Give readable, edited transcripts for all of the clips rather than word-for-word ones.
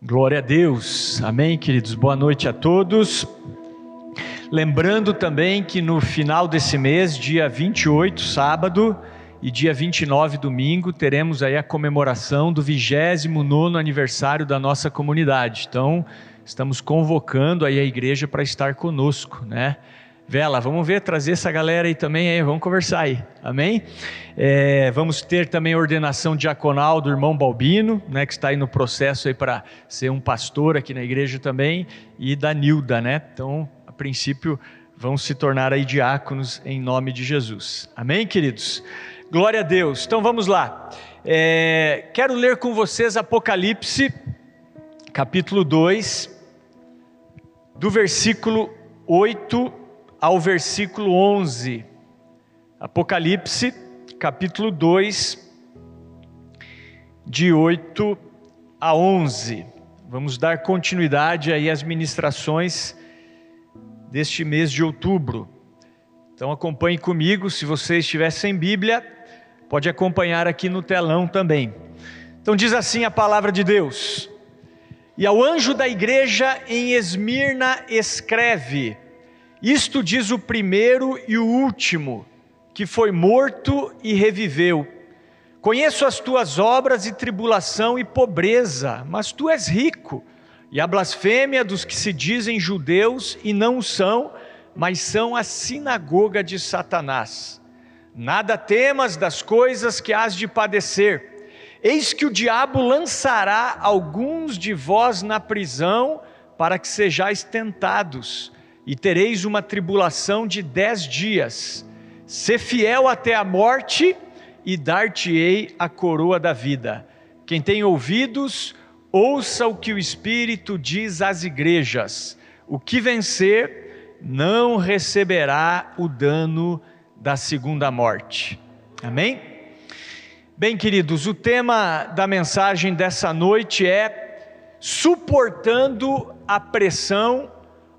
Glória a Deus, amém, queridos, boa noite a todos. Lembrando também que no final desse mês, dia 28, sábado, e dia 29, domingo, teremos aí a comemoração do 29º aniversário da nossa comunidade. Então, estamos convocando aí a igreja para estar conosco, né? Vela, vamos ver, trazer essa galera aí também, aí, vamos conversar aí, amém? Vamos ter também a ordenação diaconal do irmão Balbino, né, que está aí no processo aí para ser um pastor aqui na igreja também, e da Nilda, né? Então, a princípio, vão se tornar aí diáconos em nome de Jesus, amém, queridos? Glória a Deus. Então vamos lá, quero ler com vocês Apocalipse, capítulo 2, do versículo 8 ao versículo 11, Apocalipse, capítulo 2, de 8 a 11, vamos dar continuidade aí às ministrações deste mês de outubro. Então acompanhe comigo, se você estiver sem Bíblia, pode acompanhar aqui no telão também. Então diz assim a palavra de Deus: E ao anjo da igreja em Esmirna escreve: Isto diz o primeiro e o último, que foi morto e reviveu. Conheço as tuas obras e tribulação e pobreza, mas tu és rico, e a blasfêmia dos que se dizem judeus e não o são, mas são a sinagoga de Satanás. Nada temas das coisas que hás de padecer. Eis que o diabo lançará alguns de vós na prisão, para que sejais tentados, e tereis uma tribulação de 10 dias. Sê fiel até a morte, e dar-te-ei a coroa da vida. Quem tem ouvidos, ouça o que o Espírito diz às igrejas. O que vencer, não receberá o dano da segunda morte. Amém? Bem, queridos, o tema da mensagem dessa noite é suportando a pressão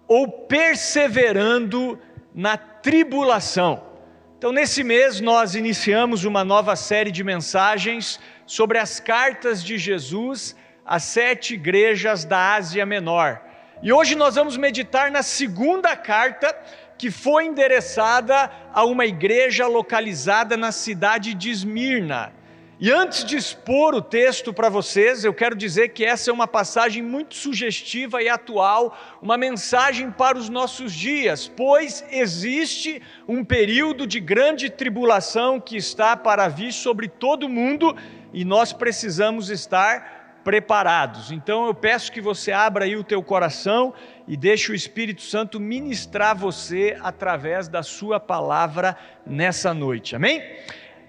ou perseverando na tribulação. Então, nesse mês nós iniciamos uma nova série de mensagens sobre as cartas de Jesus às 7 igrejas da Ásia Menor. E hoje nós vamos meditar na segunda carta, que foi endereçada a uma igreja localizada na cidade de Esmirna. E antes de expor o texto para vocês, eu quero dizer que essa é uma passagem muito sugestiva e atual, uma mensagem para os nossos dias, pois existe um período de grande tribulação que está para vir sobre todo o mundo e nós precisamos estar preparados. Então eu peço que você abra aí o teu coração e deixe o Espírito Santo ministrar você através da sua palavra nessa noite, amém?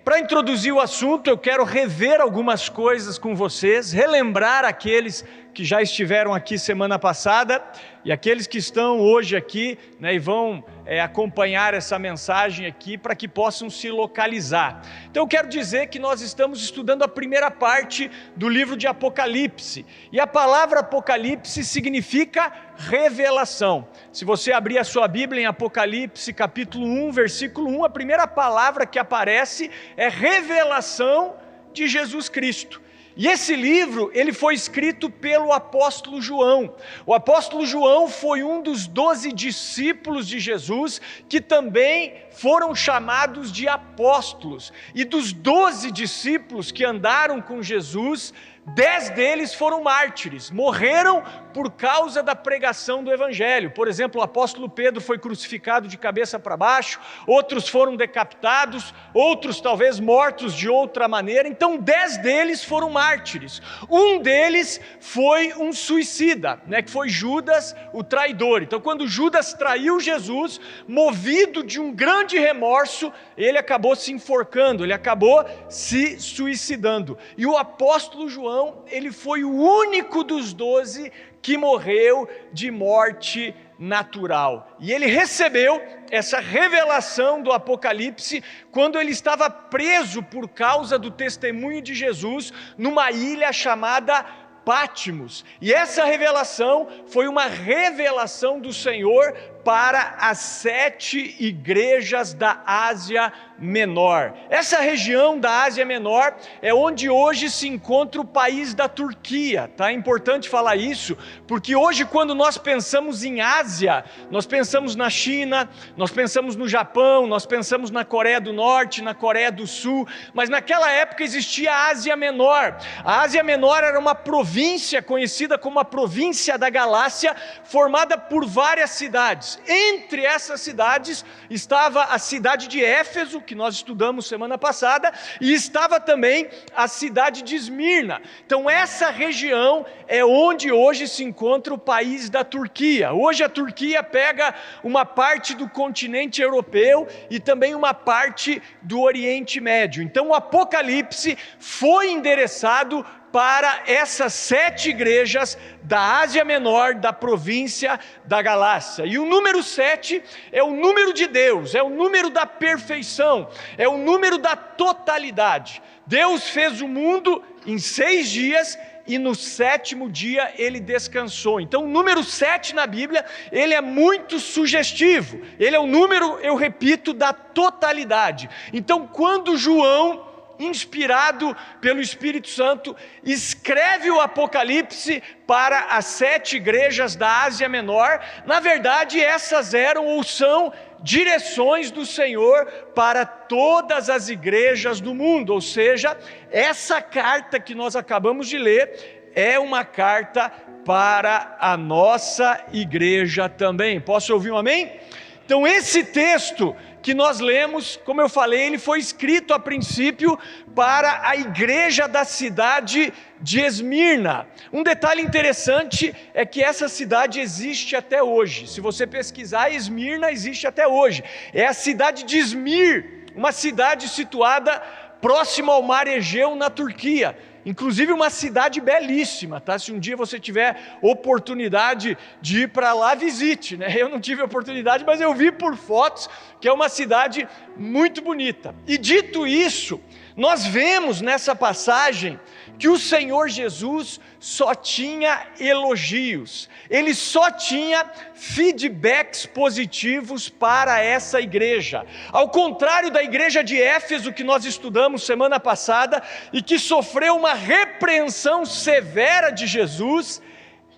Para introduzir o assunto, eu quero rever algumas coisas com vocês, relembrar aqueles que já estiveram aqui semana passada e aqueles que estão hoje aqui, né, e vão acompanhar essa mensagem aqui para que possam se localizar. Então eu quero dizer que nós estamos estudando a primeira parte do livro de Apocalipse, e a palavra Apocalipse significa revelação. Se você abrir a sua Bíblia em Apocalipse capítulo 1, versículo 1, a primeira palavra que aparece é revelação de Jesus Cristo. E esse livro, ele foi escrito pelo apóstolo João. O apóstolo João foi um dos 12 discípulos de Jesus, que também foram chamados de apóstolos. E dos 12 discípulos que andaram com Jesus, 10 deles foram mártires, morreram por causa da pregação do Evangelho. Por exemplo, o apóstolo Pedro foi crucificado de cabeça para baixo, outros foram decapitados, outros talvez mortos de outra maneira. Então 10 deles foram mártires. Um deles foi um suicida, né, que foi Judas, o traidor. Então quando Judas traiu Jesus, movido de um grande remorso, ele acabou se enforcando, ele acabou se suicidando. E o apóstolo João, ele foi o único dos 12 que morreu de morte natural. E ele recebeu essa revelação do Apocalipse quando ele estava preso por causa do testemunho de Jesus numa ilha chamada Pátimos. E essa revelação foi uma revelação do Senhor para as 7 igrejas da Ásia Menor. Essa região da Ásia Menor é onde hoje se encontra o país da Turquia, tá? É importante falar isso, porque hoje quando nós pensamos em Ásia, nós pensamos na China, nós pensamos no Japão, nós pensamos na Coreia do Norte, na Coreia do Sul, mas naquela época existia a Ásia Menor. A Ásia Menor era uma província conhecida como a província da Galácia, formada por várias cidades. Entre essas cidades estava a cidade de Éfeso, que nós estudamos semana passada, e estava também a cidade de Esmirna. Então essa região é onde hoje se encontra o país da Turquia. Hoje a Turquia pega uma parte do continente europeu e também uma parte do Oriente Médio. Então o Apocalipse foi endereçado para essas 7 igrejas da Ásia Menor, da província da Galácia. E o número 7 é o número de Deus, é o número da perfeição, é o número da totalidade. Deus fez o mundo em 6 dias e no 7º dia ele descansou. Então o número 7 na Bíblia, ele é muito sugestivo. Ele é o número, eu repito, da totalidade. Então quando João, inspirado pelo Espírito Santo, escreve o Apocalipse para as 7 igrejas da Ásia Menor, na verdade essas eram ou são direções do Senhor para todas as igrejas do mundo, ou seja, essa carta que nós acabamos de ler é uma carta para a nossa igreja também. Posso ouvir um amém? Então esse texto que nós lemos, como eu falei, ele foi escrito a princípio para a igreja da cidade de Esmirna. Um detalhe interessante é que essa cidade existe até hoje. Se você pesquisar, Esmirna existe até hoje. É a cidade de Izmir, uma cidade situada próximo ao mar Egeu, na Turquia. Inclusive uma cidade belíssima, tá? Se um dia você tiver oportunidade de ir para lá, visite, né? Eu não tive oportunidade, mas eu vi por fotos que é uma cidade muito bonita. E dito isso, nós vemos nessa passagem que o Senhor Jesus só tinha elogios, ele só tinha feedbacks positivos para essa igreja. Ao contrário da igreja de Éfeso, que nós estudamos semana passada, e que sofreu uma repreensão severa de Jesus,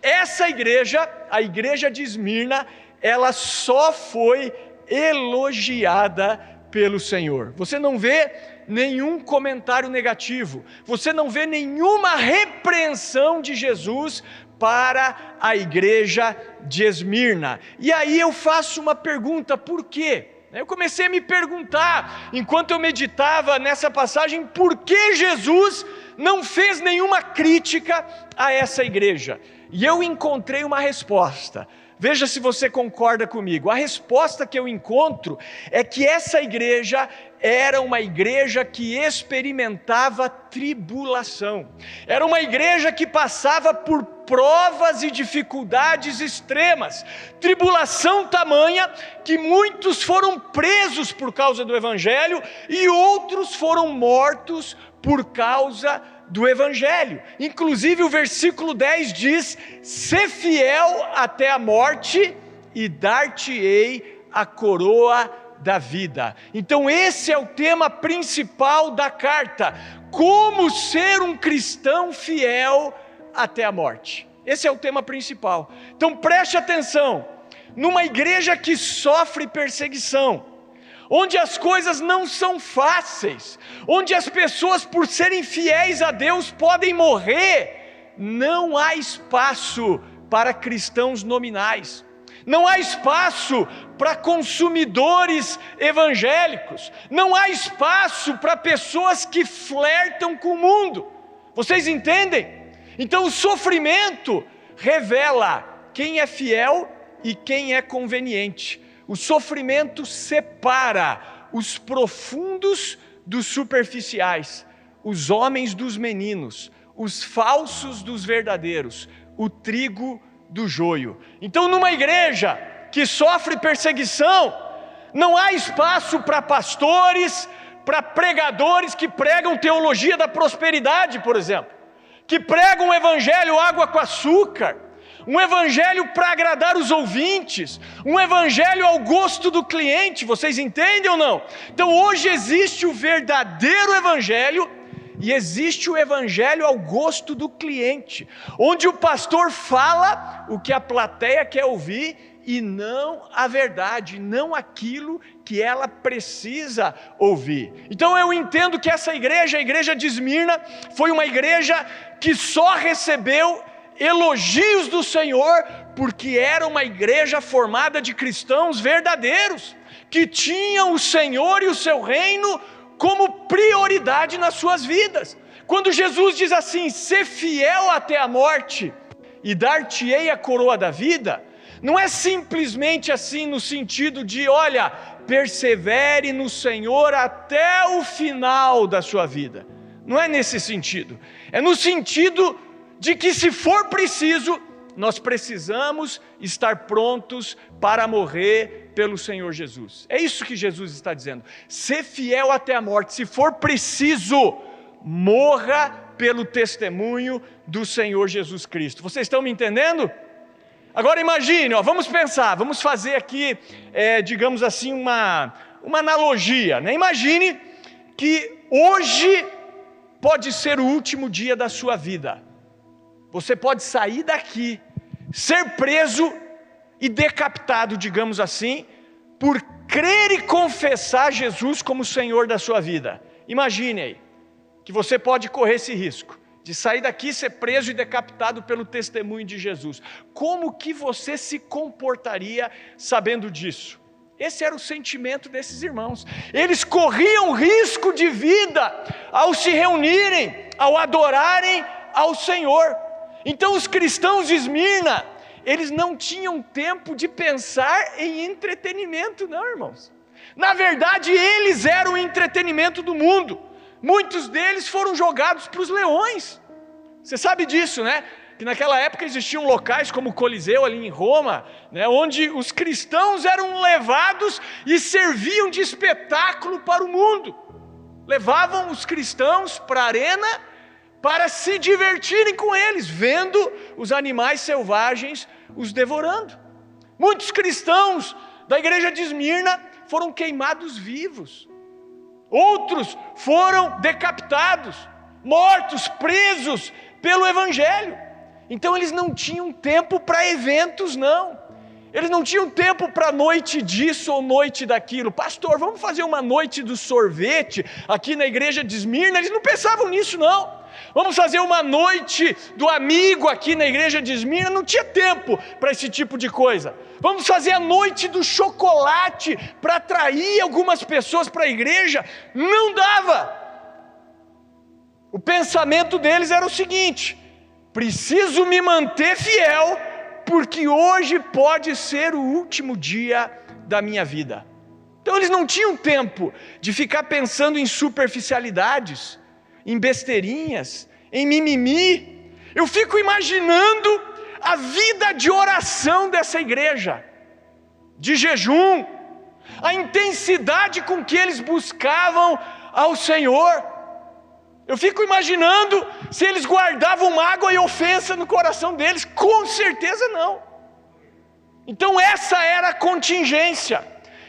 essa igreja, a igreja de Esmirna, ela só foi elogiada pelo Senhor. Você não vê nenhum comentário negativo, você não vê nenhuma repreensão de Jesus para a igreja de Esmirna. E aí eu faço uma pergunta: por quê? Eu comecei a me perguntar, enquanto eu meditava nessa passagem, por que Jesus não fez nenhuma crítica a essa igreja? E eu encontrei uma resposta. Veja se você concorda comigo. A resposta que eu encontro é que essa igreja era uma igreja que experimentava tribulação. Era uma igreja que passava por provas e dificuldades extremas. Tribulação tamanha que muitos foram presos por causa do Evangelho e outros foram mortos por causa do Evangelho. Inclusive o versículo 10 diz: "Sê fiel até a morte e dar-te-ei a coroa da vida." Então esse é o tema principal da carta: como ser um cristão fiel até a morte. Esse é o tema principal. Então preste atenção, numa igreja que sofre perseguição, onde as coisas não são fáceis, onde as pessoas, por serem fiéis a Deus, podem morrer, não há espaço para cristãos nominais, não há espaço para consumidores evangélicos, não há espaço para pessoas que flertam com o mundo. Vocês entendem? Então o sofrimento revela quem é fiel e quem é conveniente. O sofrimento separa os profundos dos superficiais, os homens dos meninos, os falsos dos verdadeiros, o trigo do joio. Então, numa igreja que sofre perseguição, não há espaço para pastores, para pregadores que pregam teologia da prosperidade, por exemplo. que prega um evangelho água com açúcar, um evangelho para agradar os ouvintes, um evangelho ao gosto do cliente, vocês entendem ou não? Então hoje existe o verdadeiro evangelho e existe o evangelho ao gosto do cliente, onde o pastor fala o que a plateia quer ouvir e não a verdade, não aquilo que ela precisa ouvir. Então eu entendo que essa igreja, a igreja de Esmirna, foi uma igreja que só recebeu elogios do Senhor, porque era uma igreja formada de cristãos verdadeiros, que tinham o Senhor e o seu reino como prioridade nas suas vidas. Quando Jesus diz assim, ser fiel até a morte, e dar-te-ei a coroa da vida, não é simplesmente assim no sentido de, olha, persevere no Senhor até o final da sua vida. Não é nesse sentido, é no sentido de que se for preciso, nós precisamos estar prontos para morrer pelo Senhor Jesus. É isso que Jesus está dizendo, ser fiel até a morte, se for preciso, morra pelo testemunho do Senhor Jesus Cristo. Vocês estão me entendendo? Agora imagine, vamos pensar, vamos fazer aqui, digamos assim, uma analogia, né? Imagine que hoje pode ser o último dia da sua vida. Você pode sair daqui, ser preso e decapitado, digamos assim, por crer e confessar Jesus como Senhor da sua vida. Imagine aí, que você pode correr esse risco de sair daqui, ser preso e decapitado pelo testemunho de Jesus. Como que você se comportaria sabendo disso? Esse era o sentimento desses irmãos. Eles corriam risco de vida ao se reunirem, ao adorarem ao Senhor. Então os cristãos de Esmirna, eles não tinham tempo de pensar em entretenimento, não, irmãos. Na verdade, eles eram o entretenimento do mundo. Muitos deles foram jogados para os leões. Você sabe disso, né? Que naquela época existiam locais como o Coliseu ali em Roma, né, onde os cristãos eram levados e serviam de espetáculo para o mundo. Levavam os cristãos para a arena para se divertirem com eles, vendo os animais selvagens os devorando. Muitos cristãos da igreja de Esmirna foram queimados vivos. Outros foram decapitados, mortos, presos pelo evangelho. Então eles não tinham tempo para eventos, não. Eles não tinham tempo para noite disso ou noite daquilo. Pastor, vamos fazer uma noite do sorvete aqui na igreja de Esmirna? Eles não pensavam nisso, não. Vamos fazer uma noite do amigo aqui na igreja de Esmirna? Não tinha tempo para esse tipo de coisa. Vamos fazer a noite do chocolate para atrair algumas pessoas para a igreja? Não dava. O pensamento deles era o seguinte: preciso me manter fiel, porque hoje pode ser o último dia da minha vida. Então eles não tinham tempo de ficar pensando em superficialidades, em besteirinhas, em mimimi. Eu fico imaginando a vida de oração dessa igreja, de jejum, a intensidade com que eles buscavam ao Senhor. Eu fico imaginando se eles guardavam mágoa e ofensa no coração deles. Com certeza não. Então essa era a contingência,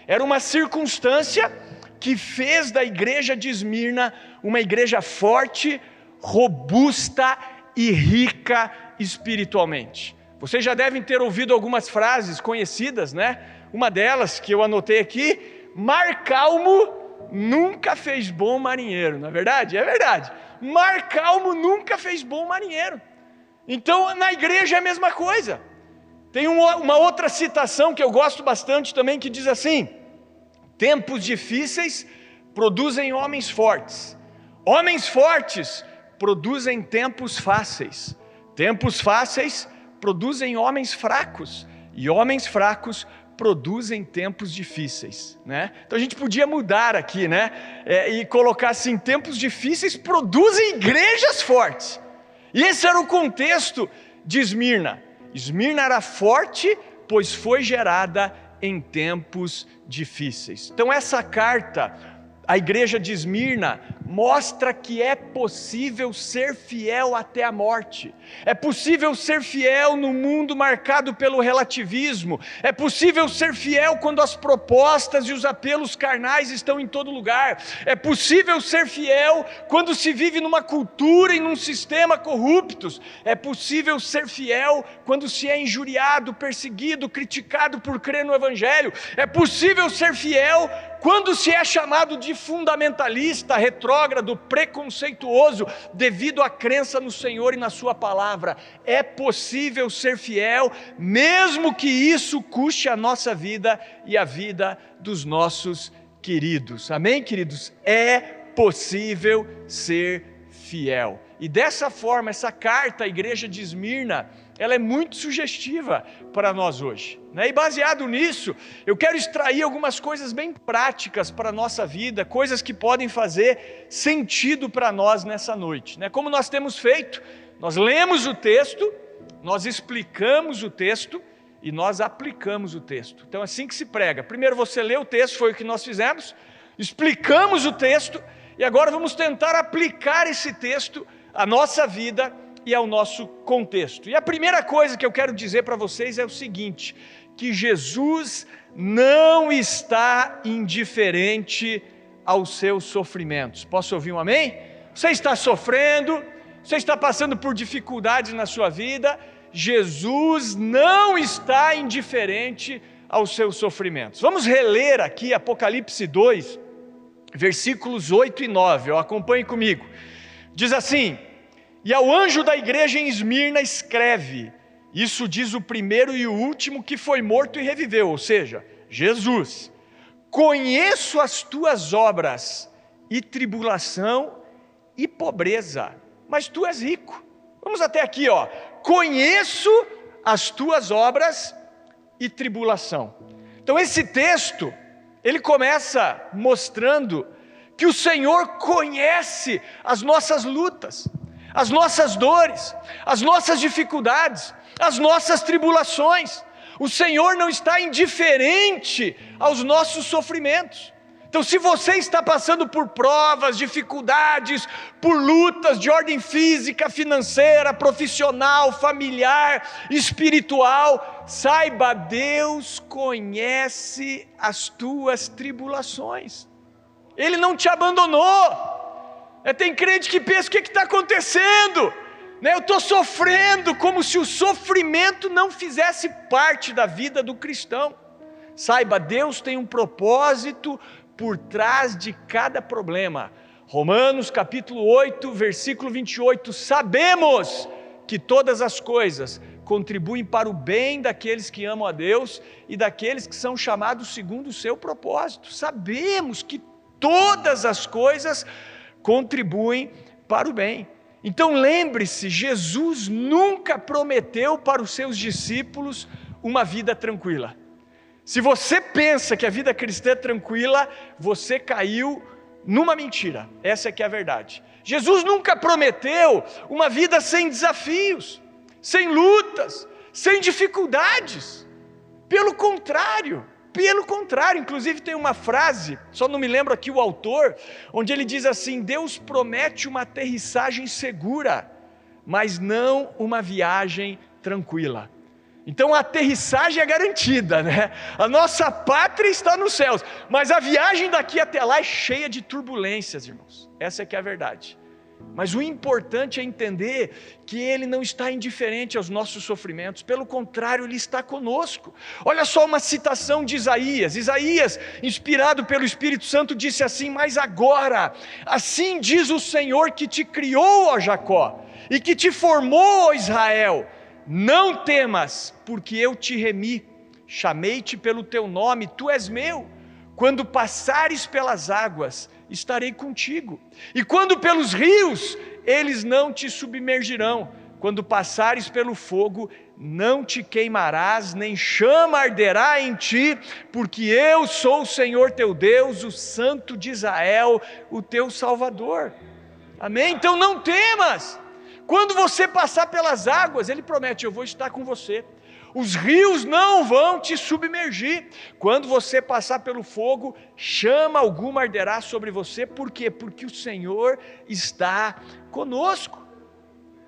era uma circunstância que fez da igreja de Esmirna uma igreja forte, robusta e rica espiritualmente. Vocês já devem ter ouvido algumas frases conhecidas, né? Uma delas que eu anotei aqui: mar calmo nunca fez bom marinheiro. Não é verdade? É verdade. Mar calmo nunca fez bom marinheiro. Então na igreja é a mesma coisa. Tem uma outra citação que eu gosto bastante também, que diz assim: tempos difíceis produzem homens fortes. Homens fortes produzem tempos fáceis. Tempos fáceis produzem homens fracos. E homens fracos produzem tempos difíceis, né? Então a gente podia mudar aqui, né? E colocar assim: tempos difíceis produzem igrejas fortes. E esse era o contexto de Esmirna. Esmirna era forte, pois foi gerada em tempos difíceis. Então essa carta a igreja de Esmirna mostra que é possível ser fiel até a morte. É possível ser fiel no mundo marcado pelo relativismo. É possível ser fiel quando as propostas e os apelos carnais estão em todo lugar. É possível ser fiel quando se vive numa cultura e num sistema corruptos. É possível ser fiel quando se é injuriado, perseguido, criticado por crer no Evangelho. É possível ser fiel quando se é chamado de fundamentalista, retrógrado, preconceituoso, devido à crença no Senhor e na sua palavra. É possível ser fiel, mesmo que isso custe a nossa vida e a vida dos nossos queridos. Amém, queridos? É possível ser fiel. E dessa forma, essa carta à igreja de Esmirna, ela é muito sugestiva para nós hoje, né? E baseado nisso, eu quero extrair algumas coisas bem práticas para a nossa vida, coisas que podem fazer sentido para nós nessa noite, né? Como nós temos feito, nós lemos o texto, nós explicamos o texto e nós aplicamos o texto. Então, assim que se prega, primeiro você lê o texto, foi o que nós fizemos, explicamos o texto e agora vamos tentar aplicar esse texto à nossa vida e ao nosso contexto. E a primeira coisa que eu quero dizer para vocês é o seguinte, que Jesus não está indiferente aos seus sofrimentos. Posso ouvir um amém? Você está sofrendo, você está passando por dificuldades na sua vida, Jesus não está indiferente aos seus sofrimentos. Vamos reler aqui Apocalipse 2, versículos 8 e 9, acompanhe comigo. Diz assim: e ao anjo da igreja em Esmirna escreve, isso diz o primeiro e o último que foi morto e reviveu, ou seja, Jesus. Conheço as tuas obras e tribulação e pobreza, mas tu és rico. Vamos até aqui, conheço as tuas obras e tribulação. Então esse texto, ele começa mostrando que o Senhor conhece as nossas lutas, as nossas dores, as nossas dificuldades, as nossas tribulações. O Senhor não está indiferente aos nossos sofrimentos. Então, se você está passando por provas, dificuldades, por lutas de ordem física, financeira, profissional, familiar, espiritual, saiba, Deus conhece as tuas tribulações. Ele não te abandonou. Tem crente que pensa, o que está acontecendo? Eu estou sofrendo, como se o sofrimento não fizesse parte da vida do cristão. Saiba, Deus tem um propósito por trás de cada problema. Romanos capítulo 8, versículo 28, sabemos que todas as coisas contribuem para o bem daqueles que amam a Deus e daqueles que são chamados segundo o seu propósito. Sabemos que todas as coisas contribuem para o bem. Então lembre-se, Jesus nunca prometeu para os seus discípulos uma vida tranquila. Se você pensa que a vida cristã é tranquila, você caiu numa mentira. Essa é que é a verdade. Jesus nunca prometeu uma vida sem desafios, sem lutas, sem dificuldades. Pelo contrário, inclusive tem uma frase, só não me lembro aqui o autor, onde ele diz assim: Deus promete uma aterrissagem segura, mas não uma viagem tranquila. Então a aterrissagem é garantida, né? A nossa pátria está nos céus, mas a viagem daqui até lá é cheia de turbulências, irmãos. Essa é que é a verdade. Mas o importante é entender que Ele não está indiferente aos nossos sofrimentos, pelo contrário, Ele está conosco. Olha só uma citação de Isaías. Isaías, inspirado pelo Espírito Santo, disse assim: mas agora, assim diz o Senhor que te criou, ó Jacó, e que te formou, ó Israel, não temas, porque eu te remi, chamei-te pelo teu nome, tu és meu. Quando passares pelas águas, estarei contigo, e quando pelos rios, eles não te submergirão. Quando passares pelo fogo, não te queimarás, nem chama arderá em ti, porque eu sou o Senhor teu Deus, o Santo de Israel, o teu Salvador. Amém? Então não temas. Quando você passar pelas águas, Ele promete: eu vou estar com você. Os rios não vão te submergir. Quando você passar pelo fogo, chama alguma arderá sobre você. Por quê? Porque o Senhor está conosco.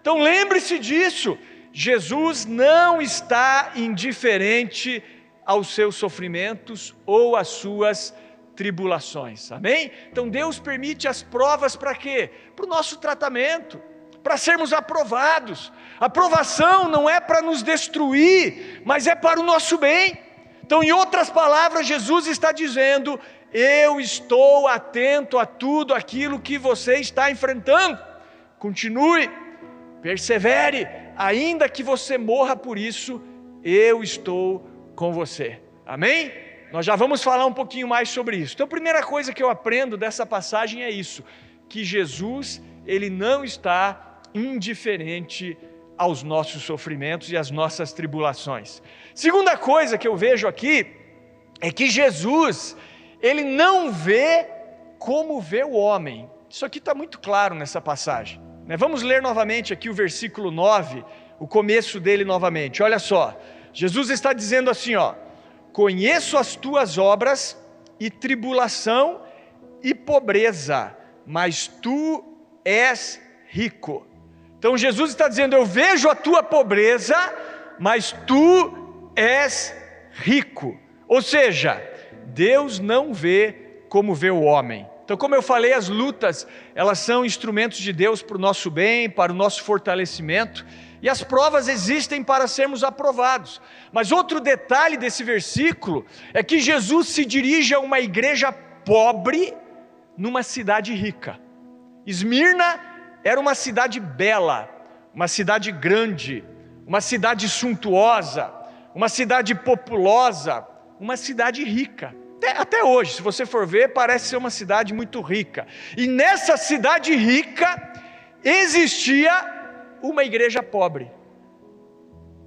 Então lembre-se disso. Jesus não está indiferente aos seus sofrimentos ou às suas tribulações. Amém? Então Deus permite as provas para quê? Para o nosso tratamento, para sermos aprovados. A aprovação não é para nos destruir, mas é para o nosso bem. Então, em outras palavras, Jesus está dizendo: eu estou atento a tudo aquilo que você está enfrentando. Continue, persevere, ainda que você morra por isso, eu estou com você. Amém? Nós já vamos falar um pouquinho mais sobre isso. Então, a primeira coisa que eu aprendo dessa passagem é isso: que Jesus, Ele não está indiferente aos nossos sofrimentos e às nossas tribulações. Segunda coisa que eu vejo aqui é que Jesus, Ele não vê como vê o homem. Isso aqui está muito claro nessa passagem, né? Vamos ler novamente aqui o versículo 9, o começo dele novamente. Olha só, Jesus está dizendo assim, ó: conheço as tuas obras e tribulação e pobreza, mas tu és rico. Então Jesus está dizendo: eu vejo a tua pobreza, mas tu és rico. Ou seja, Deus não vê como vê o homem. Então, como eu falei, as lutas, elas são instrumentos de Deus para o nosso bem, para o nosso fortalecimento, e as provas existem para sermos aprovados. Mas outro detalhe desse versículo é que Jesus se dirige a uma igreja pobre numa cidade rica. Esmirna era uma cidade bela, uma cidade grande, uma cidade suntuosa, uma cidade populosa, uma cidade rica. Até hoje, se você for ver, parece ser uma cidade muito rica. E nessa cidade rica existia uma igreja pobre.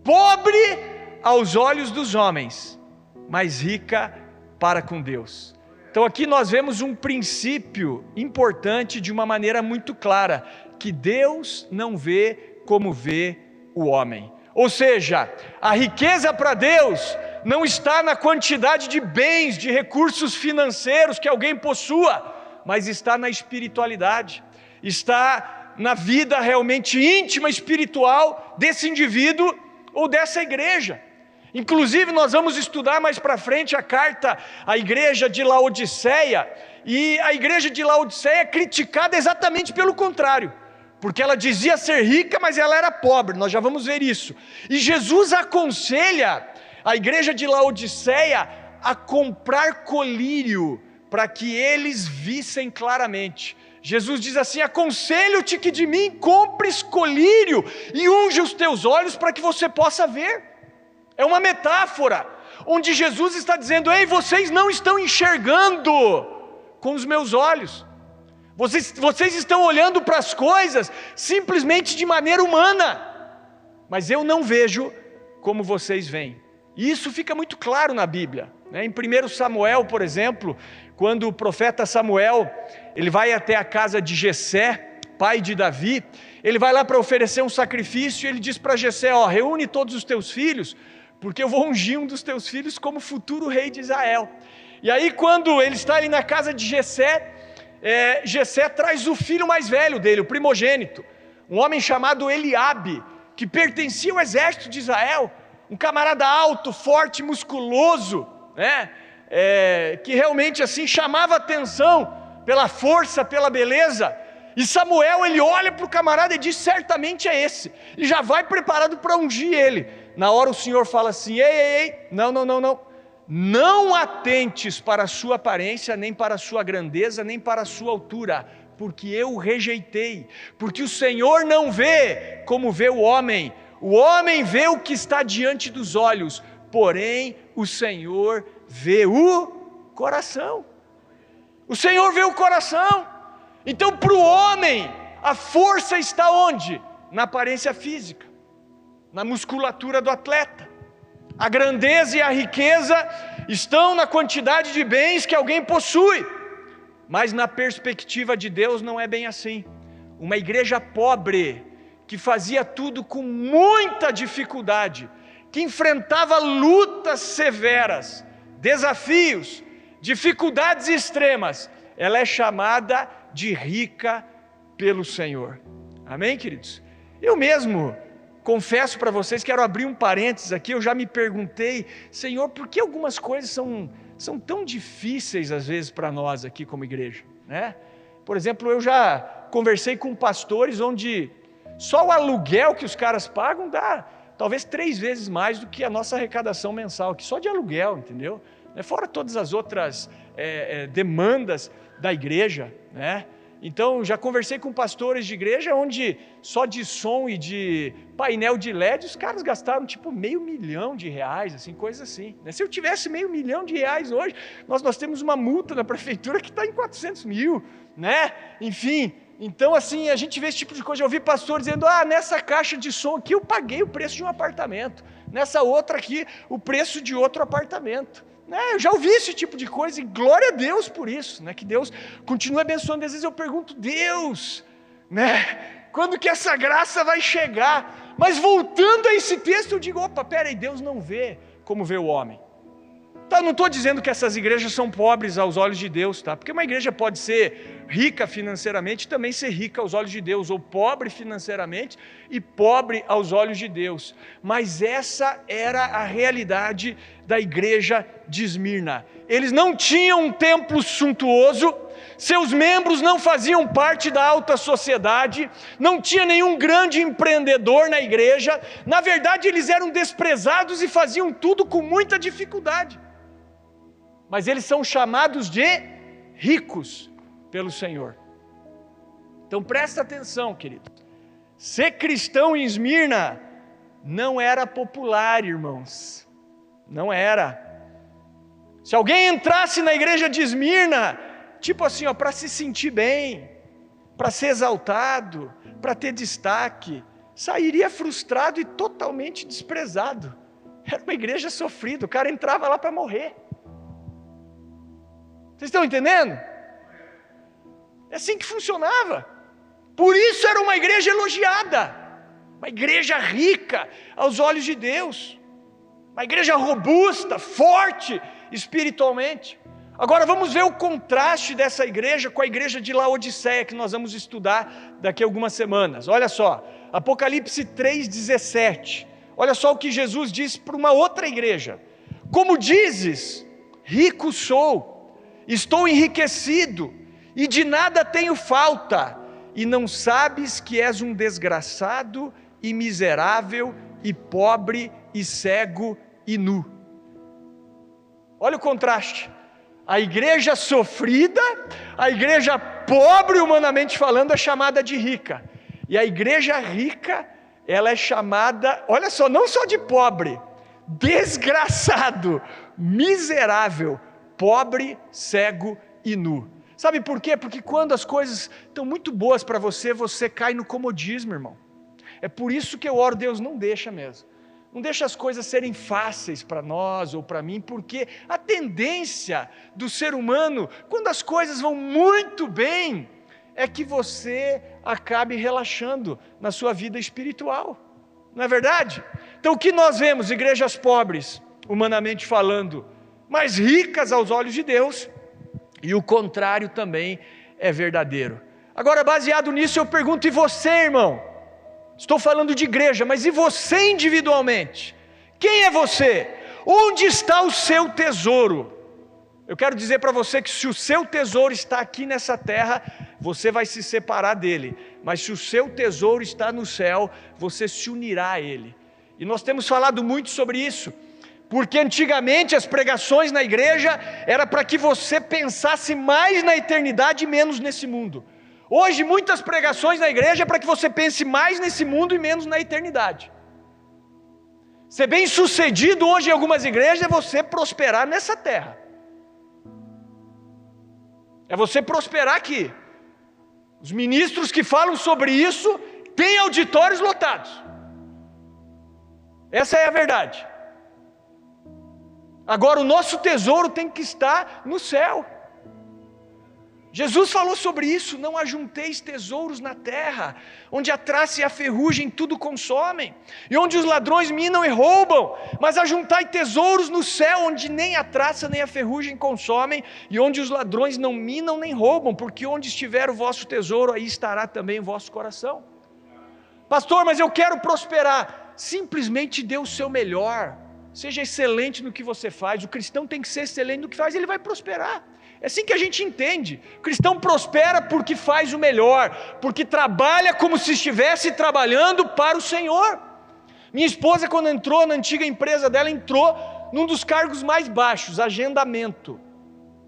Pobre aos olhos dos homens, mas rica para com Deus. Então aqui nós vemos um princípio importante de uma maneira muito clara, que Deus não vê como vê o homem. Ou seja, a riqueza para Deus não está na quantidade de bens, de recursos financeiros que alguém possua, mas está na espiritualidade, está na vida realmente íntima, espiritual desse indivíduo ou dessa igreja. Inclusive nós vamos estudar mais para frente a carta à igreja de Laodiceia, e a igreja de Laodiceia é criticada exatamente pelo contrário, porque ela dizia ser rica, mas ela era pobre. Nós já vamos ver isso. E Jesus aconselha a igreja de Laodiceia a comprar colírio, para que eles vissem claramente. Jesus diz assim: aconselho-te que de mim compres colírio e unge os teus olhos para que você possa ver. É uma metáfora, onde Jesus está dizendo: ei, vocês não estão enxergando com os meus olhos. Vocês estão olhando para as coisas simplesmente de maneira humana, mas eu não vejo como vocês veem. E isso fica muito claro na Bíblia, né? Em 1 Samuel, por exemplo, quando o profeta Samuel, ele vai até a casa de Jessé, pai de Davi, ele vai lá para oferecer um sacrifício, e ele diz para Jessé: ó, reúne todos os teus filhos, porque eu vou ungir um dos teus filhos como futuro rei de Israel. E aí quando ele está ali na casa de Jessé, Jessé traz o filho mais velho dele, o primogênito, um homem chamado Eliabe, que pertencia ao exército de Israel, um camarada alto, forte, musculoso, né? Que realmente assim chamava atenção pela força, pela beleza. E Samuel, ele olha para o camarada e diz: certamente é esse, e já vai preparado para ungir ele. Na hora o Senhor fala assim: ei, não atentes para a sua aparência, nem para a sua grandeza, nem para a sua altura, porque eu o rejeitei. Porque o Senhor não vê como vê o homem vê o que está diante dos olhos, porém o Senhor vê o coração. O Senhor vê o coração. Então para o homem, a força está onde? Na aparência física, na musculatura do atleta. A grandeza e a riqueza estão na quantidade de bens que alguém possui. Mas na perspectiva de Deus não é bem assim. Uma igreja pobre, que fazia tudo com muita dificuldade, que enfrentava lutas severas, desafios, dificuldades extremas, ela é chamada de rica pelo Senhor. Amém, queridos? Eu mesmo confesso para vocês, quero abrir um parênteses aqui, eu já me perguntei, Senhor, por que algumas coisas são tão difíceis às vezes para nós aqui como igreja, né? Por exemplo, eu já conversei com pastores onde só o aluguel que os caras pagam dá talvez 3 vezes mais do que a nossa arrecadação mensal, que só de aluguel, entendeu? Fora todas as outras demandas da igreja, né? Então, já conversei com pastores de igreja onde só de som e de painel de LED os caras gastaram tipo R$500 mil, assim, coisa assim, né? Se eu tivesse R$500 mil hoje, nós temos uma multa na prefeitura que está em 400 mil, né? Enfim, então assim, a gente vê esse tipo de coisa. Eu ouvi pastor dizendo, nessa caixa de som aqui eu paguei o preço de um apartamento, nessa outra aqui o preço de outro apartamento. Eu já ouvi esse tipo de coisa e glória a Deus por isso, né? Que Deus continue abençoando. Às vezes eu pergunto, Deus, né? Quando que essa graça vai chegar? Mas voltando a esse texto, eu digo, peraí, Deus não vê como vê o homem. Tá, não estou dizendo que essas igrejas são pobres aos olhos de Deus, tá? Porque uma igreja pode ser rica financeiramente e também ser rica aos olhos de Deus, ou pobre financeiramente e pobre aos olhos de Deus. Mas essa era a realidade da igreja de Esmirna. Eles não tinham um templo suntuoso, seus membros não faziam parte da alta sociedade, não tinha nenhum grande empreendedor na igreja. Na verdade, eles eram desprezados e faziam tudo com muita dificuldade. Mas eles são chamados de ricos pelo Senhor. Então presta atenção, querido. Ser cristão em Esmirna não era popular, irmãos. Não era. Se alguém entrasse na igreja de Esmirna, tipo assim, para se sentir bem, para ser exaltado, para ter destaque, sairia frustrado e totalmente desprezado. Era uma igreja sofrida, o cara entrava lá para morrer. Vocês estão entendendo? É assim que funcionava. Por isso era uma igreja elogiada, uma igreja rica aos olhos de Deus, uma igreja robusta, forte espiritualmente. Agora vamos ver o contraste dessa igreja com a igreja de Laodiceia, que nós vamos estudar daqui a algumas semanas. Olha só, Apocalipse 3,17. Olha só o que Jesus disse para uma outra igreja. Como dizes, rico sou, estou enriquecido e de nada tenho falta, e não sabes que és um desgraçado e miserável e pobre e cego e nu. Olha o contraste. A igreja sofrida, a igreja pobre humanamente falando, é chamada de rica, e a igreja rica, ela é chamada, olha só, não só de pobre, desgraçado, miserável, pobre, cego e nu. Sabe por quê? Porque quando as coisas estão muito boas para você, você cai no comodismo, irmão. É por isso que eu oro, Deus não deixa mesmo. Não deixa as coisas serem fáceis para nós ou para mim, porque a tendência do ser humano, quando as coisas vão muito bem, é que você acabe relaxando na sua vida espiritual. Não é verdade? Então o que nós vemos? Igrejas pobres, humanamente falando, mas ricas aos olhos de Deus, e o contrário também é verdadeiro. Agora, baseado nisso, eu pergunto, e você, irmão? Estou falando de igreja, mas e você individualmente? Quem é você? Onde está o seu tesouro? Eu quero dizer para você que se o seu tesouro está aqui nessa terra, você vai se separar dele, mas se o seu tesouro está no céu, você se unirá a ele. E nós temos falado muito sobre isso, porque antigamente as pregações na igreja era para que você pensasse mais na eternidade e menos nesse mundo. Hoje muitas pregações na igreja é para que você pense mais nesse mundo e menos na eternidade. Ser bem sucedido hoje em algumas igrejas é você prosperar nessa terra. É você prosperar aqui. Os ministros que falam sobre isso têm auditórios lotados. Essa é a verdade. Agora o nosso tesouro tem que estar no céu. Jesus falou sobre isso: não ajunteis tesouros na terra, onde a traça e a ferrugem tudo consomem, e onde os ladrões minam e roubam, mas ajuntai tesouros no céu, onde nem a traça nem a ferrugem consomem, e onde os ladrões não minam nem roubam, porque onde estiver o vosso tesouro, aí estará também o vosso coração. Pastor, mas eu quero prosperar. Simplesmente dê o seu melhor, seja excelente no que você faz. O cristão tem que ser excelente no que faz, ele vai prosperar. É assim que a gente entende. O cristão prospera porque faz o melhor, porque trabalha como se estivesse trabalhando para o Senhor. Minha esposa, quando entrou na antiga empresa dela, entrou num dos cargos mais baixos, agendamento.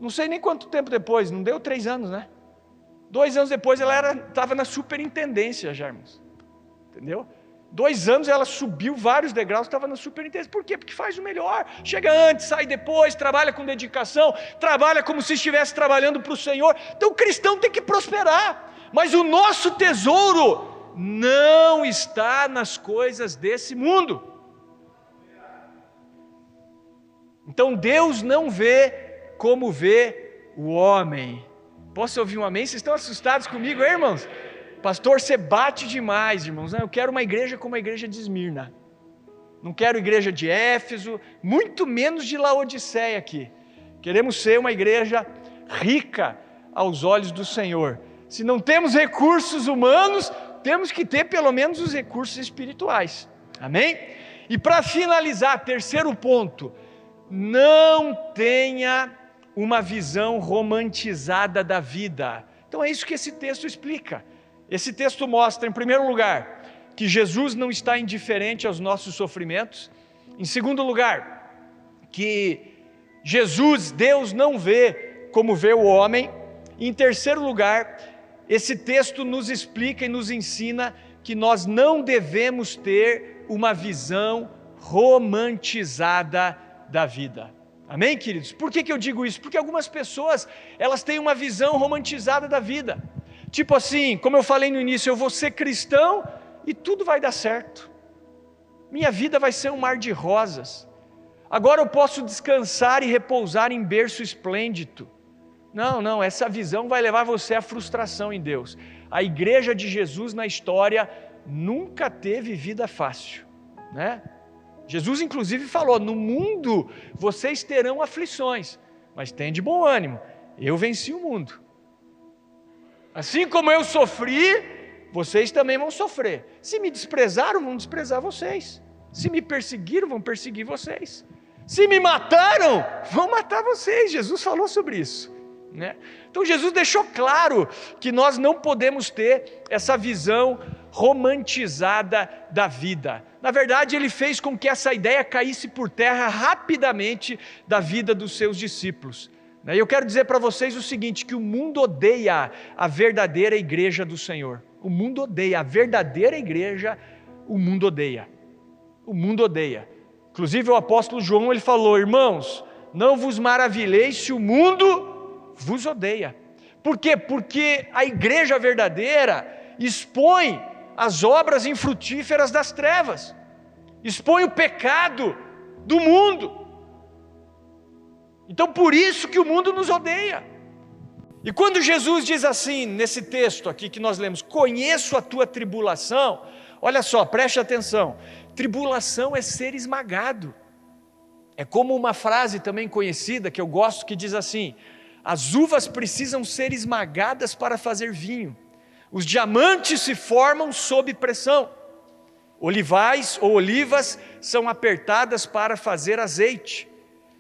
Não sei nem quanto tempo depois, não deu 3 anos, né? 2 anos depois ela estava na superintendência já, irmãos. Entendeu? 2 anos ela subiu vários degraus, estava na superintendência. Por quê? Porque faz o melhor. Chega antes, sai depois, trabalha com dedicação, trabalha como se estivesse trabalhando para o Senhor. Então o cristão tem que prosperar. Mas o nosso tesouro não está nas coisas desse mundo. Então Deus não vê como vê o homem. Posso ouvir um amém? Vocês estão assustados comigo, hein, irmãos? Pastor, você bate demais, irmãos. Não, eu quero uma igreja como a igreja de Esmirna. Não quero igreja de Éfeso, muito menos de Laodiceia aqui. Queremos ser uma igreja rica aos olhos do Senhor. Se não temos recursos humanos, temos que ter pelo menos os recursos espirituais. Amém? E para finalizar, terceiro ponto: não tenha uma visão romantizada da vida. Então é isso que esse texto explica. Esse texto mostra, em primeiro lugar, que Jesus não está indiferente aos nossos sofrimentos. Em segundo lugar, que Jesus, Deus, não vê como vê o homem. E em terceiro lugar, esse texto nos explica e nos ensina que nós não devemos ter uma visão romantizada da vida. Amém, queridos? Por que eu digo isso? Porque algumas pessoas, elas têm uma visão romantizada da vida. Tipo assim, como eu falei no início, eu vou ser cristão e tudo vai dar certo. Minha vida vai ser um mar de rosas. Agora eu posso descansar e repousar em berço esplêndido. Não, essa visão vai levar você à frustração em Deus. A igreja de Jesus na história nunca teve vida fácil, né? Jesus inclusive falou: no mundo vocês terão aflições, mas tenham de bom ânimo, eu venci o mundo. Assim como eu sofri, vocês também vão sofrer. Se me desprezaram, vão desprezar vocês. Se me perseguiram, vão perseguir vocês. Se me mataram, vão matar vocês. Jesus falou sobre isso, né? Então Jesus deixou claro que nós não podemos ter essa visão romantizada da vida. Na verdade, ele fez com que essa ideia caísse por terra rapidamente da vida dos seus discípulos. E eu quero dizer para vocês o seguinte, que o mundo odeia a verdadeira igreja do Senhor. O mundo odeia a verdadeira igreja, o mundo odeia. O mundo odeia. Inclusive o apóstolo João, ele falou: irmãos, não vos maravilheis se o mundo vos odeia. Por quê? Porque a igreja verdadeira expõe as obras infrutíferas das trevas, expõe o pecado do mundo. Então por isso que o mundo nos odeia. E quando Jesus diz assim, nesse texto aqui que nós lemos: conheço a tua tribulação, olha só, preste atenção, tribulação é ser esmagado. É como uma frase também conhecida, que eu gosto, que diz assim: as uvas precisam ser esmagadas para fazer vinho, os diamantes se formam sob pressão, olivais ou olivas são apertadas para fazer azeite,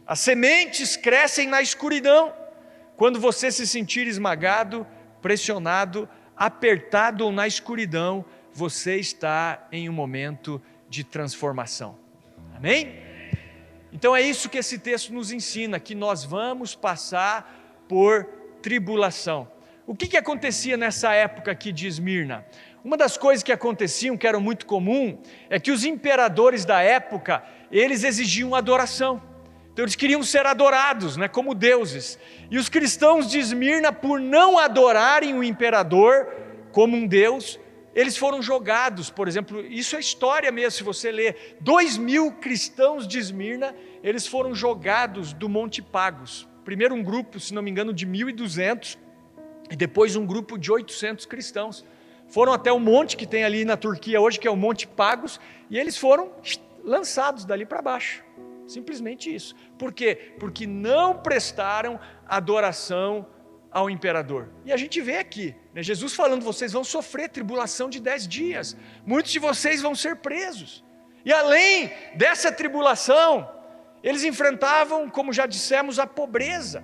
as sementes crescem na escuridão. Quando você se sentir esmagado, pressionado, apertado ou na escuridão, você está em um momento de transformação. Amém? Então é isso que esse texto nos ensina, que nós vamos passar por tribulação. O que acontecia nessa época aqui de Esmirna? Uma das coisas que aconteciam, que era muito comum, é que os imperadores da época, eles exigiam adoração. Então eles queriam ser adorados, né, como deuses. E os cristãos de Esmirna, por não adorarem o imperador como um deus, eles foram jogados. Por exemplo, isso é história mesmo, se você ler, 2.000 cristãos de Esmirna, eles foram jogados do Monte Pagos. Primeiro um grupo, se não me engano, de 1.200, e depois um grupo de 800 cristãos. Foram até o monte que tem ali na Turquia hoje, que é o Monte Pagos, e eles foram lançados dali para baixo. Simplesmente isso. Por quê? Porque não prestaram adoração ao imperador. E a gente vê aqui, né, Jesus falando, vocês vão sofrer tribulação de 10 dias. Muitos de vocês vão ser presos. E além dessa tribulação, eles enfrentavam, como já dissemos, a pobreza.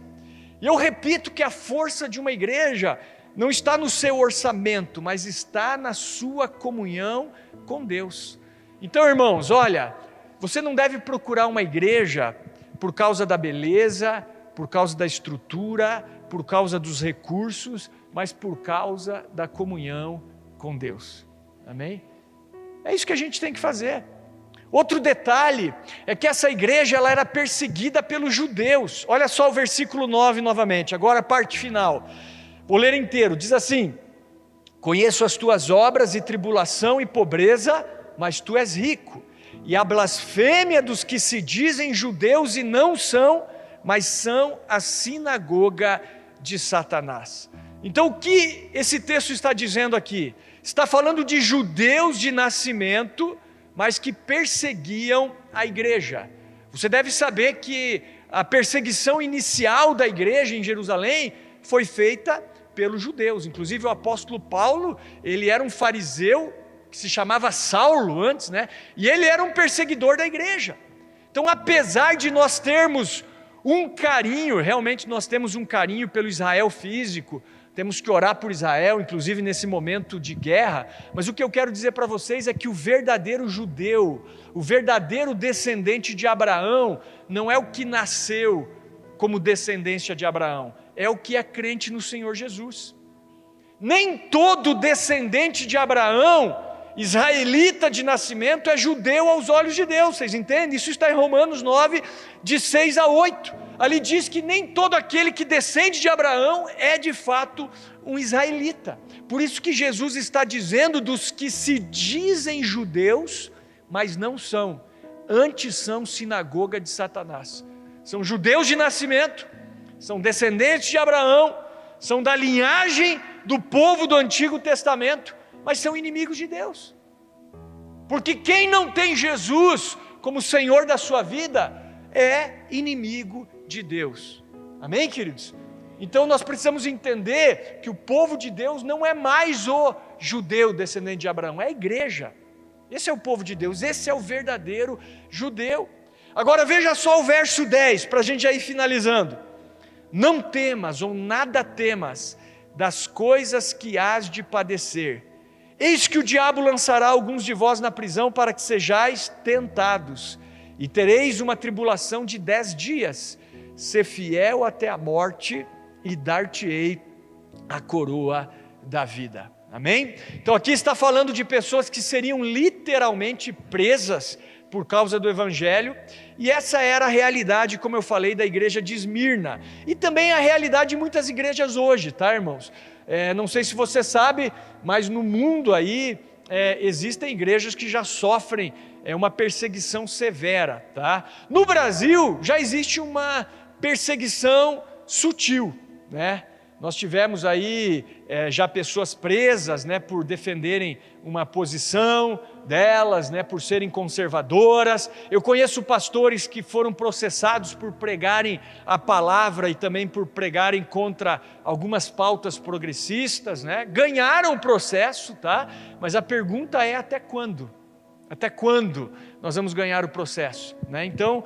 E eu repito que a força de uma igreja não está no seu orçamento, mas está na sua comunhão com Deus. Então, irmãos, olha, você não deve procurar uma igreja por causa da beleza, por causa da estrutura, por causa dos recursos, mas por causa da comunhão com Deus. Amém? É isso que a gente tem que fazer. Outro detalhe é que essa igreja ela era perseguida pelos judeus. Olha só o versículo 9 novamente, agora a parte final. Vou ler inteiro, diz assim: conheço as tuas obras e tribulação e pobreza, mas tu és rico. E a blasfêmia dos que se dizem judeus e não são, mas são a sinagoga de Satanás. Então o que esse texto está dizendo aqui? Está falando de judeus de nascimento, mas que perseguiam a igreja. Você deve saber que a perseguição inicial da igreja em Jerusalém foi feita pelos judeus. Inclusive o apóstolo Paulo, ele era um fariseu que se chamava Saulo antes, né? E ele era um perseguidor da igreja. Então, apesar de nós termos um carinho, realmente nós temos um carinho pelo Israel físico, temos que orar por Israel, inclusive nesse momento de guerra, mas o que eu quero dizer para vocês é que o verdadeiro judeu, o verdadeiro descendente de Abraão, não é o que nasceu como descendência de Abraão, é o que é crente no Senhor Jesus. Nem todo descendente de Abraão, israelita de nascimento, é judeu aos olhos de Deus, vocês entendem? Isso está em Romanos 9, de 6 a 8. Ali diz que nem todo aquele que descende de Abraão é de fato um israelita. Por isso que Jesus está dizendo dos que se dizem judeus, mas não são. Antes são sinagoga de Satanás. São judeus de nascimento, são descendentes de Abraão, são da linhagem do povo do Antigo Testamento, mas são inimigos de Deus. Porque quem não tem Jesus como Senhor da sua vida é inimigo de Deus. Amém, queridos? Então nós precisamos entender que o povo de Deus não é mais o judeu descendente de Abraão, é a igreja. Esse é o povo de Deus, esse é o verdadeiro judeu. Agora veja só o verso 10, para a gente já ir finalizando. Não temas ou nada temas das coisas que hás de padecer. Eis que o diabo lançará alguns de vós na prisão para que sejais tentados, e tereis uma tribulação de 10 dias. Ser fiel até a morte, e dar-te-ei a coroa da vida. Amém? Então aqui está falando de pessoas que seriam literalmente presas por causa do evangelho, e essa era a realidade, como eu falei, da igreja de Esmirna, e também a realidade de muitas igrejas hoje, tá, irmãos? Não sei se você sabe, mas no mundo aí existem igrejas que já sofrem uma perseguição severa, tá? No Brasil já existe uma perseguição sutil, né? Nós tivemos aí já pessoas presas, né, por defenderem uma posição delas, né, por serem conservadoras. Eu conheço pastores que foram processados por pregarem a palavra e também por pregarem contra algumas pautas progressistas, né? Ganharam o processo, tá? Mas a pergunta é até quando? Até quando nós vamos ganhar o processo, né? Então,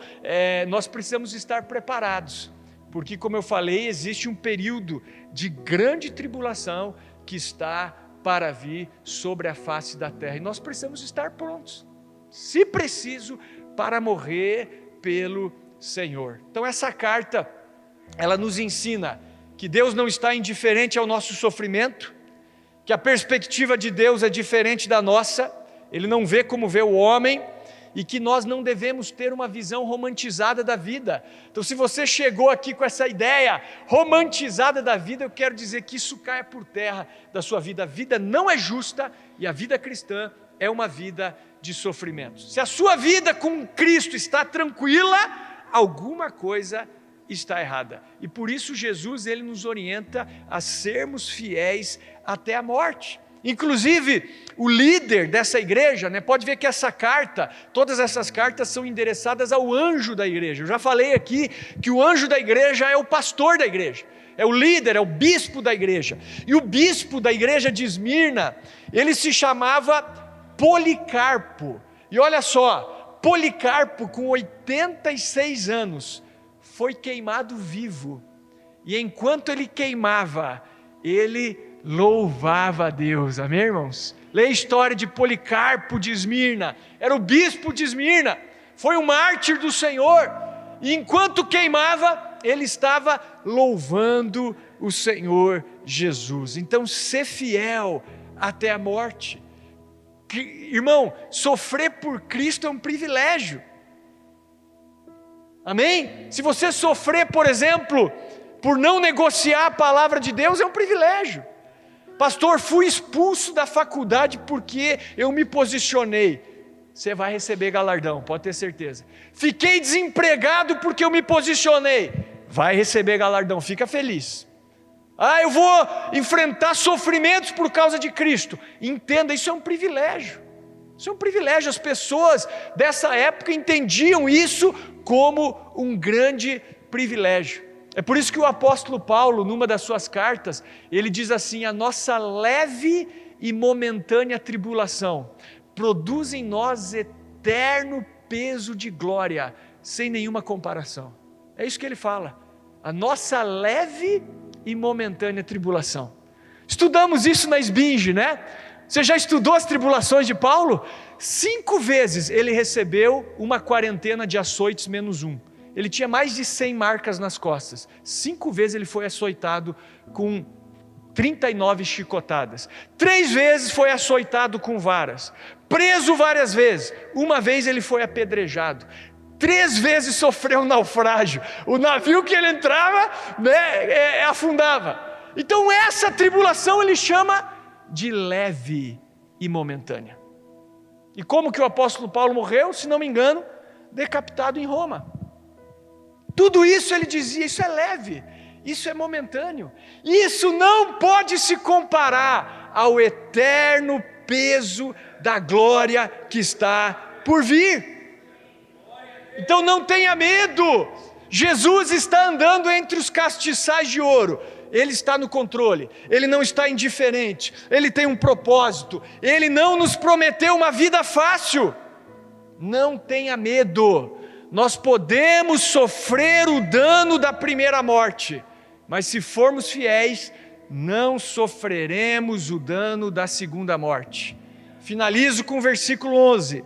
nós precisamos estar preparados, porque, como eu falei, existe um período de grande tribulação que está para vir sobre a face da terra, e nós precisamos estar prontos, se preciso, para morrer pelo Senhor. Então essa carta, ela nos ensina que Deus não está indiferente ao nosso sofrimento, que a perspectiva de Deus é diferente da nossa, Ele não vê como vê o homem, e que nós não devemos ter uma visão romantizada da vida. Então, se você chegou aqui com essa ideia romantizada da vida, eu quero dizer que isso caia por terra da sua vida. A vida não é justa e a vida cristã é uma vida de sofrimento. Se a sua vida com Cristo está tranquila, alguma coisa está errada. E por isso Jesus, ele nos orienta a sermos fiéis até a morte. Inclusive, o líder dessa igreja, pode ver que todas essas cartas são endereçadas ao anjo da igreja. Eu já falei aqui que o anjo da igreja é o pastor da igreja, é o líder, é o bispo da igreja. E o bispo da igreja de Esmirna, ele se chamava Policarpo. E olha só, Policarpo, com 86 anos, foi queimado vivo. E enquanto ele queimava, ele louvava a Deus. Amém, irmãos? Leia a história de Policarpo de Esmirna. Era o bispo de Esmirna, foi um mártir do Senhor. E enquanto queimava, ele estava louvando o Senhor Jesus. Então, ser fiel até a morte. Irmão, sofrer por Cristo é um privilégio. Amém? Se você sofrer, por exemplo, por não negociar a palavra de Deus, é um privilégio. Pastor, fui expulso da faculdade porque eu me posicionei. Você vai receber galardão, pode ter certeza. Fiquei desempregado porque eu me posicionei. Vai receber galardão, fica feliz. Eu vou enfrentar sofrimentos por causa de Cristo. Entenda, isso é um privilégio. Isso é um privilégio. As pessoas dessa época entendiam isso como um grande privilégio. É por isso que o apóstolo Paulo, numa das suas cartas, ele diz assim: a nossa leve e momentânea tribulação produz em nós eterno peso de glória, sem nenhuma comparação. É isso que ele fala, a nossa leve e momentânea tribulação. Estudamos isso na Esbinge, Você já estudou as tribulações de Paulo? 5 vezes ele recebeu uma quarentena de açoites menos 1. Ele tinha mais de 100 marcas nas costas. 5 vezes ele foi açoitado com 39 chicotadas. 3 vezes foi açoitado com varas. Preso várias vezes. Uma vez ele foi apedrejado. 3 vezes sofreu um naufrágio. O navio que ele entrava, afundava. Então essa tribulação ele chama de leve e momentânea. E como que o apóstolo Paulo morreu? Se não me engano, decapitado em Roma. Tudo isso ele dizia, isso é leve, isso é momentâneo. Isso não pode se comparar ao eterno peso da glória que está por vir. Então não tenha medo. Jesus está andando entre os castiçais de ouro. Ele está no controle, Ele não está indiferente, Ele tem um propósito, Ele não nos prometeu uma vida fácil. Não tenha medo. Nós podemos sofrer o dano da primeira morte, mas se formos fiéis, não sofreremos o dano da segunda morte. Finalizo com o versículo 11.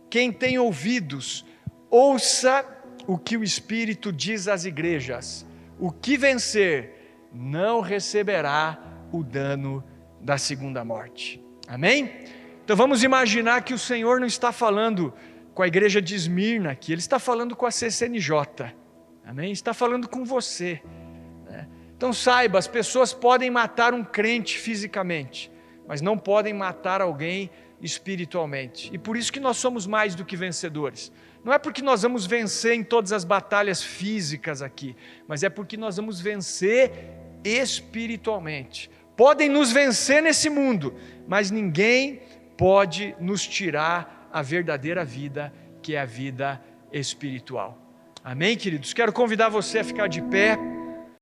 Quem tem ouvidos, ouça o que o Espírito diz às igrejas. O que vencer não receberá o dano da segunda morte. Amém? Então vamos imaginar que o Senhor não está falando com a igreja de Esmirna aqui, Ele está falando com a CCNJ, amém? Está falando com você, Então saiba, as pessoas podem matar um crente fisicamente, mas não podem matar alguém espiritualmente, e por isso que nós somos mais do que vencedores. Não é porque nós vamos vencer em todas as batalhas físicas aqui, mas é porque nós vamos vencer espiritualmente. Podem nos vencer nesse mundo, mas ninguém pode nos tirar a verdadeira vida, que é a vida espiritual. Amém, queridos? Quero convidar você a ficar de pé.